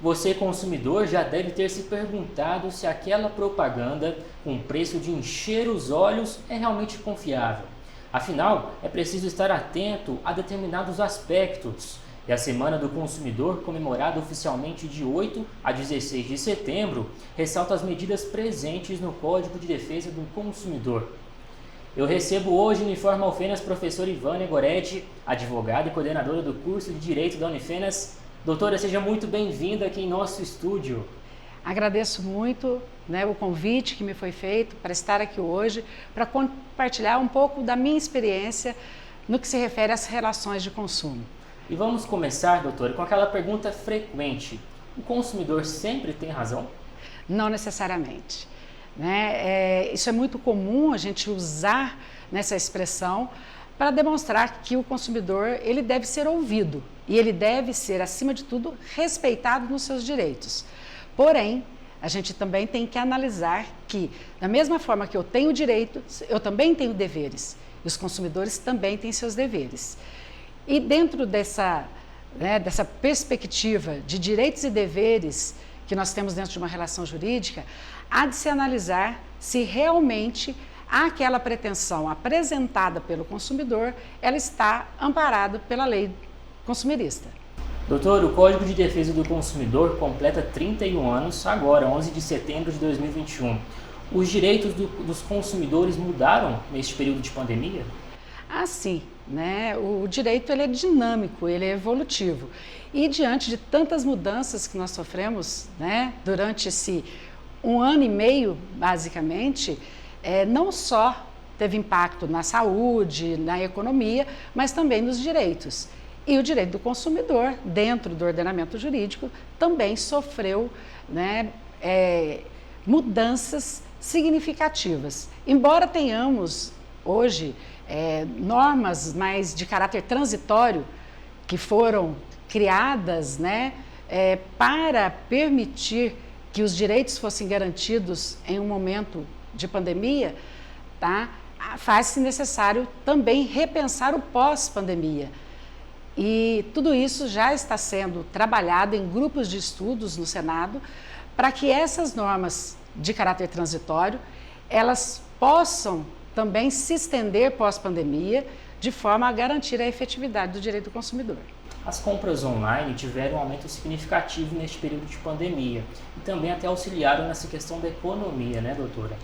Você, consumidor, já deve ter se perguntado se aquela propaganda com preço de encher os olhos é realmente confiável. Afinal, é preciso estar atento a determinados aspectos. E a Semana do Consumidor, comemorada oficialmente de 8 a 16 de setembro, ressalta as medidas presentes no Código de Defesa do Consumidor. Eu recebo hoje no Informa Alfenas a professora Ivânia Goretti, advogada e coordenadora do curso de Direito da Unifenas. Doutora, seja muito bem-vinda aqui em nosso estúdio. Agradeço muito, o convite que me foi feito para estar aqui hoje, para compartilhar um pouco da minha experiência no que se refere às relações de consumo. E vamos começar, doutora, com aquela pergunta frequente. O consumidor sempre tem razão? Não necessariamente. Isso é muito comum a gente usar nessa expressão para demonstrar que o consumidor ele deve ser ouvido e ele deve ser, acima de tudo, respeitado nos seus direitos. Porém, a gente também tem que analisar que, da mesma forma que eu tenho direitos, eu também tenho deveres. E os consumidores também têm seus deveres. E dentro dessa perspectiva de direitos e deveres que nós temos dentro de uma relação jurídica, há de se analisar se realmente aquela pretensão apresentada pelo consumidor, ela está amparada pela lei consumerista. Doutor, o Código de Defesa do Consumidor completa 31 anos, agora, 11 de setembro de 2021. Os direitos dos consumidores mudaram neste período de pandemia? Ah, sim. O direito ele é dinâmico, ele é evolutivo. E diante de tantas mudanças que nós sofremos durante esse 1 ano e meio, basicamente, não só teve impacto na saúde, na economia, mas também nos direitos. E o direito do consumidor, dentro do ordenamento jurídico, também sofreu mudanças significativas. Embora tenhamos hoje normas mais de caráter transitório que foram criadas para permitir que os direitos fossem garantidos em um momento de pandemia, faz-se necessário também repensar o pós-pandemia. E tudo isso já está sendo trabalhado em grupos de estudos no Senado para que essas normas de caráter transitório, elas possam também se estender pós-pandemia de forma a garantir a efetividade do direito do consumidor. As compras online tiveram um aumento significativo neste período de pandemia e também até auxiliaram nessa questão da economia, doutora?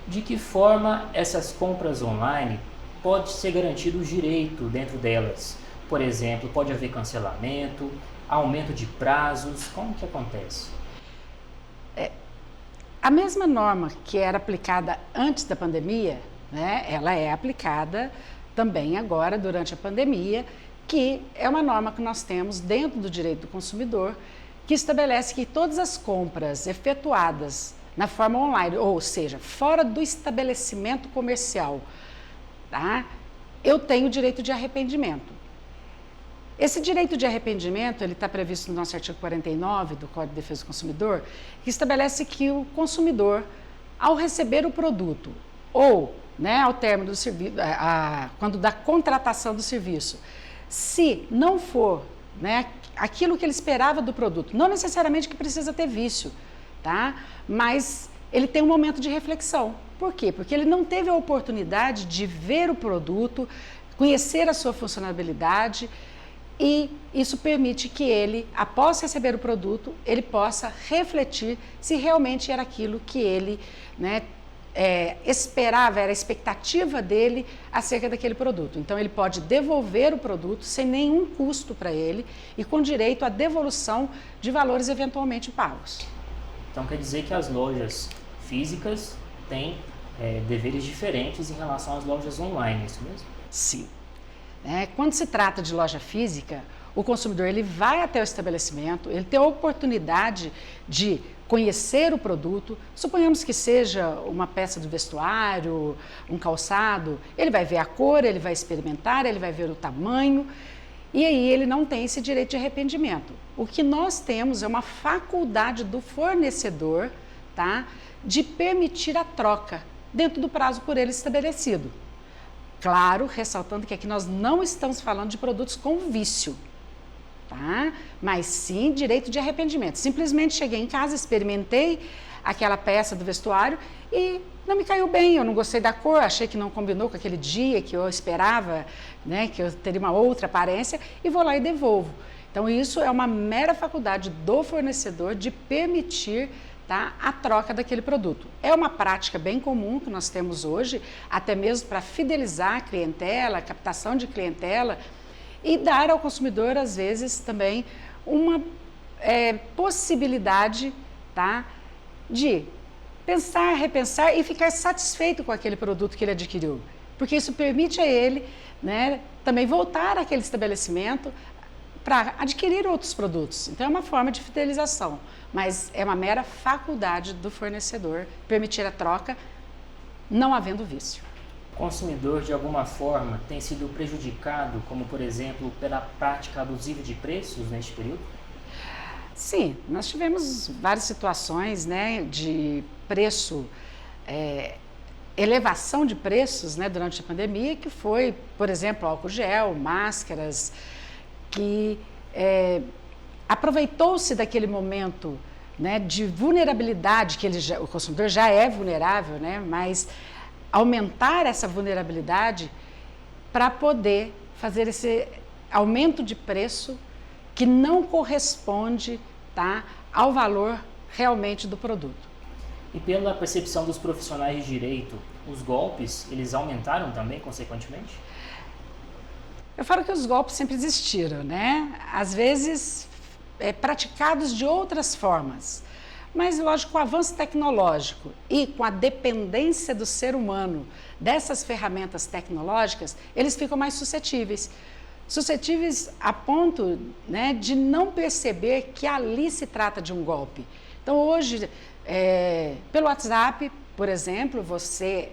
De que forma essas compras online pode ser garantido o direito dentro delas? Por exemplo, pode haver cancelamento, aumento de prazos, como que acontece? A mesma norma que era aplicada antes da pandemia, ela é aplicada também agora durante a pandemia, que é uma norma que nós temos dentro do direito do consumidor, que estabelece que todas as compras efetuadas na forma online, ou seja, fora do estabelecimento comercial, eu tenho direito de arrependimento. Esse direito de arrependimento, ele está previsto no nosso artigo 49 do Código de Defesa do Consumidor, que estabelece que o consumidor, ao receber o produto ou ao término do serviço, quando da contratação do serviço, se não for aquilo que ele esperava do produto, não necessariamente que precisa ter vício, mas ele tem um momento de reflexão. Por quê? Porque ele não teve a oportunidade de ver o produto, conhecer a sua funcionalidade, e isso permite que ele, após receber o produto, ele possa refletir se realmente era aquilo que ele esperava, era a expectativa dele acerca daquele produto. Então, ele pode devolver o produto sem nenhum custo para ele e com direito à devolução de valores eventualmente pagos. Então, quer dizer que as lojas físicas têm deveres diferentes em relação às lojas online, é isso mesmo? Sim. Quando se trata de loja física, o consumidor ele vai até o estabelecimento, ele tem a oportunidade de conhecer o produto, suponhamos que seja uma peça do vestuário, um calçado, ele vai ver a cor, ele vai experimentar, ele vai ver o tamanho, e aí ele não tem esse direito de arrependimento. O que nós temos é uma faculdade do fornecedor, de permitir a troca dentro do prazo por ele estabelecido. Claro, ressaltando que aqui nós não estamos falando de produtos com vício, tá? Mas sim direito de arrependimento. Simplesmente cheguei em casa, experimentei aquela peça do vestuário e não me caiu bem, eu não gostei da cor, achei que não combinou com aquele dia que eu esperava, né, que eu teria uma outra aparência, e vou lá e devolvo. Então isso é uma mera faculdade do fornecedor de permitir, tá, a troca daquele produto. É uma prática bem comum que nós temos hoje, até mesmo para fidelizar a clientela, a captação de clientela, e dar ao consumidor, às vezes, também uma possibilidade, tá, de pensar, repensar e ficar satisfeito com aquele produto que ele adquiriu. Porque isso permite a ele, né, também voltar àquele estabelecimento para adquirir outros produtos. Então é uma forma de fidelização, mas é uma mera faculdade do fornecedor permitir a troca, não havendo vício. O consumidor, de alguma forma, tem sido prejudicado, como por exemplo, pela prática abusiva de preços neste período? Sim, nós tivemos várias situações, né, de preço, elevação de preços, né, durante a pandemia, que foi, por exemplo, álcool gel, máscaras, que aproveitou-se daquele momento, né, de vulnerabilidade, que o consumidor já é vulnerável, né, mas aumentar essa vulnerabilidade para poder fazer esse aumento de preço que não corresponde, tá, ao valor realmente do produto. E pela percepção dos profissionais de direito, os golpes, eles aumentaram também, consequentemente? Eu falo que os golpes sempre existiram, né? Às vezes praticados de outras formas, mas lógico, com o avanço tecnológico e com a dependência do ser humano dessas ferramentas tecnológicas, eles ficam mais suscetíveis a ponto, né, de não perceber que ali se trata de um golpe. Então hoje, pelo WhatsApp, por exemplo, você,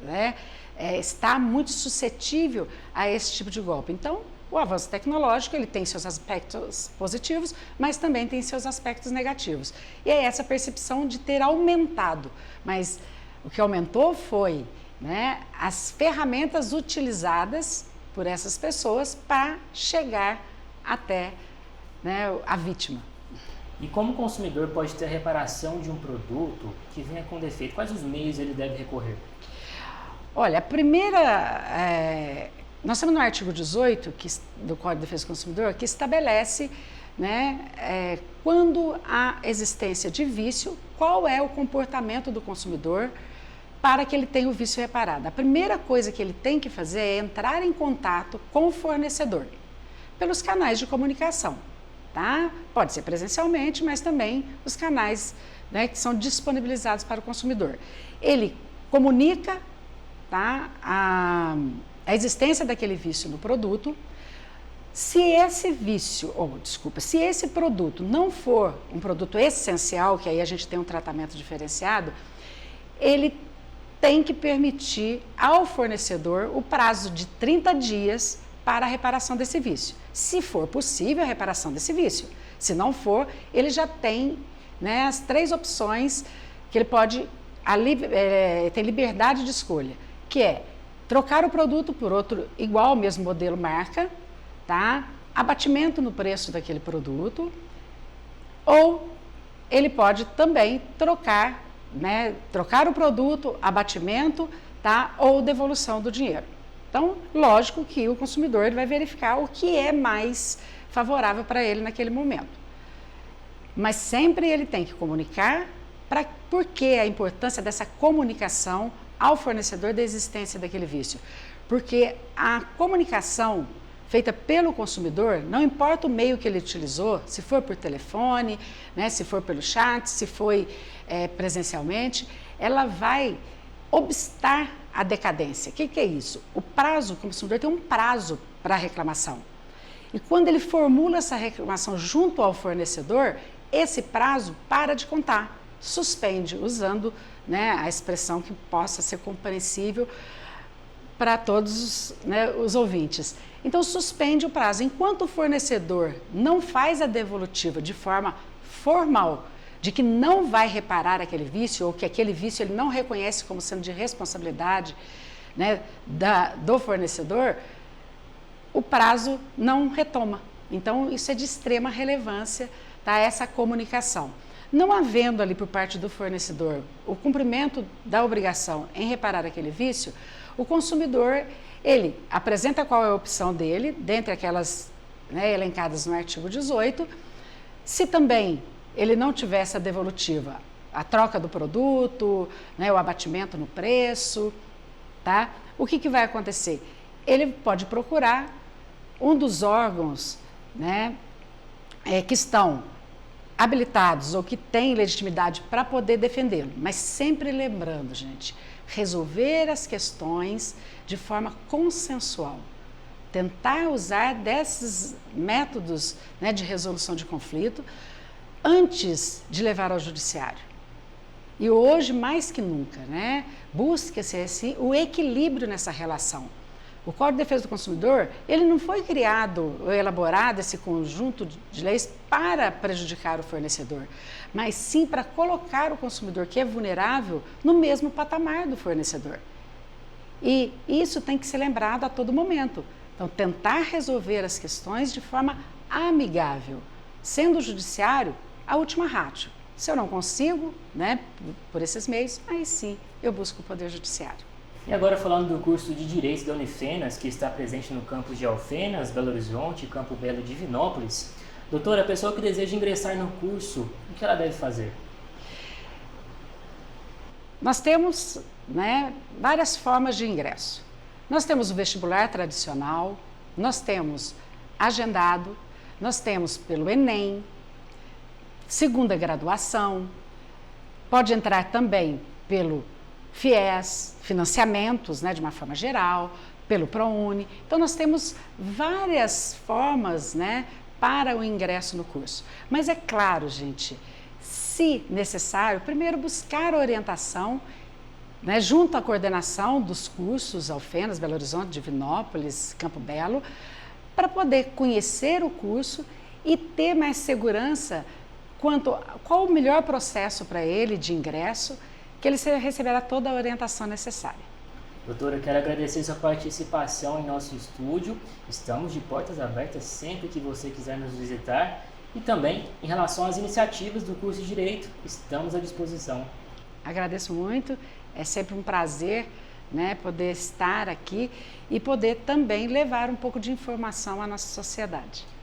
né, está muito suscetível a esse tipo de golpe. Então, o avanço tecnológico, ele tem seus aspectos positivos, mas também tem seus aspectos negativos. E é essa percepção de ter aumentado. Mas o que aumentou foi, né, as ferramentas utilizadas por essas pessoas para chegar até, né, a vítima. E como o consumidor pode ter reparação de um produto que venha com defeito? Quais os meios ele deve recorrer? Olha, a primeira... nós temos no artigo 18 do Código de Defesa do Consumidor que estabelece, né, quando há existência de vício, qual é o comportamento do consumidor para que ele tenha o vício reparado. A primeira coisa que ele tem que fazer é entrar em contato com o fornecedor, pelos canais de comunicação. Tá? Pode ser presencialmente, mas também os canais, né, que são disponibilizados para o consumidor. Ele comunica, tá, a existência daquele vício no produto. Se esse produto não for um produto essencial, que aí a gente tem um tratamento diferenciado, ele tem que permitir ao fornecedor o prazo de 30 dias para a reparação desse vício. Se for possível a reparação desse vício. Se não for, ele já tem, né, as 3 opções que ele pode, tem liberdade de escolha, que é trocar o produto por outro igual, mesmo modelo, marca, tá? Abatimento no preço daquele produto, ou ele pode também trocar, né, trocar o produto, abatimento, tá? Ou devolução do dinheiro. Então, lógico que o consumidor ele vai verificar o que é mais favorável para ele naquele momento. Mas sempre ele tem que comunicar, por que a importância dessa comunicação ao fornecedor da existência daquele vício. Porque a comunicação feita pelo consumidor, não importa o meio que ele utilizou, se for por telefone, né, se for pelo chat, se foi presencialmente, ela vai obstar a decadência. O que é isso? O consumidor tem um prazo para reclamação. E quando ele formula essa reclamação junto ao fornecedor, esse prazo para de contar, suspende, usando, né, a expressão que possa ser compreensível para todos, né, os ouvintes. Então, suspende o prazo. Enquanto o fornecedor não faz a devolutiva de forma formal, de que não vai reparar aquele vício, ou que aquele vício ele não reconhece como sendo de responsabilidade, né, do fornecedor, o prazo não retoma. Então, isso é de extrema relevância, tá? Essa comunicação. Não havendo ali por parte do fornecedor o cumprimento da obrigação em reparar aquele vício, o consumidor, ele apresenta qual é a opção dele, dentre aquelas, né, elencadas no artigo 18. Se também ele não tiver essa devolutiva, a troca do produto, né, o abatimento no preço, tá? O que vai acontecer? Ele pode procurar um dos órgãos, né, que estão habilitados ou que têm legitimidade para poder defendê-lo. Mas sempre lembrando, gente, resolver as questões de forma consensual. Tentar usar desses métodos, né, de resolução de conflito antes de levar ao judiciário. E hoje, mais que nunca, né, busca-se assim, o equilíbrio nessa relação. O Código de Defesa do Consumidor, ele não foi criado ou elaborado esse conjunto de leis para prejudicar o fornecedor, mas sim para colocar o consumidor que é vulnerável no mesmo patamar do fornecedor. E isso tem que ser lembrado a todo momento. Então, tentar resolver as questões de forma amigável, sendo o judiciário a última ratio. Se eu não consigo, né, por esses meios, aí sim eu busco o Poder Judiciário. E agora falando do curso de Direito da Unifenas, que está presente no campus de Alfenas, Belo Horizonte e Campo Belo de Divinópolis. Doutora, a pessoa que deseja ingressar no curso, o que ela deve fazer? Nós temos, né, várias formas de ingresso. Nós temos o vestibular tradicional, nós temos agendado, nós temos pelo Enem, segunda graduação, pode entrar também pelo FIES, financiamentos, né, de uma forma geral, pelo ProUni. Então, nós temos várias formas, né, para o ingresso no curso. Mas é claro, gente, se necessário, primeiro buscar orientação, né, junto à coordenação dos cursos Alfenas, Belo Horizonte, Divinópolis, Campo Belo, para poder conhecer o curso e ter mais segurança quanto a qual o melhor processo para ele de ingresso, que ele receberá toda a orientação necessária. Doutora, quero agradecer sua participação em nosso estúdio. Estamos de portas abertas sempre que você quiser nos visitar. E também, em relação às iniciativas do curso de Direito, estamos à disposição. Agradeço muito, é sempre um prazer, né, poder estar aqui e poder também levar um pouco de informação à nossa sociedade.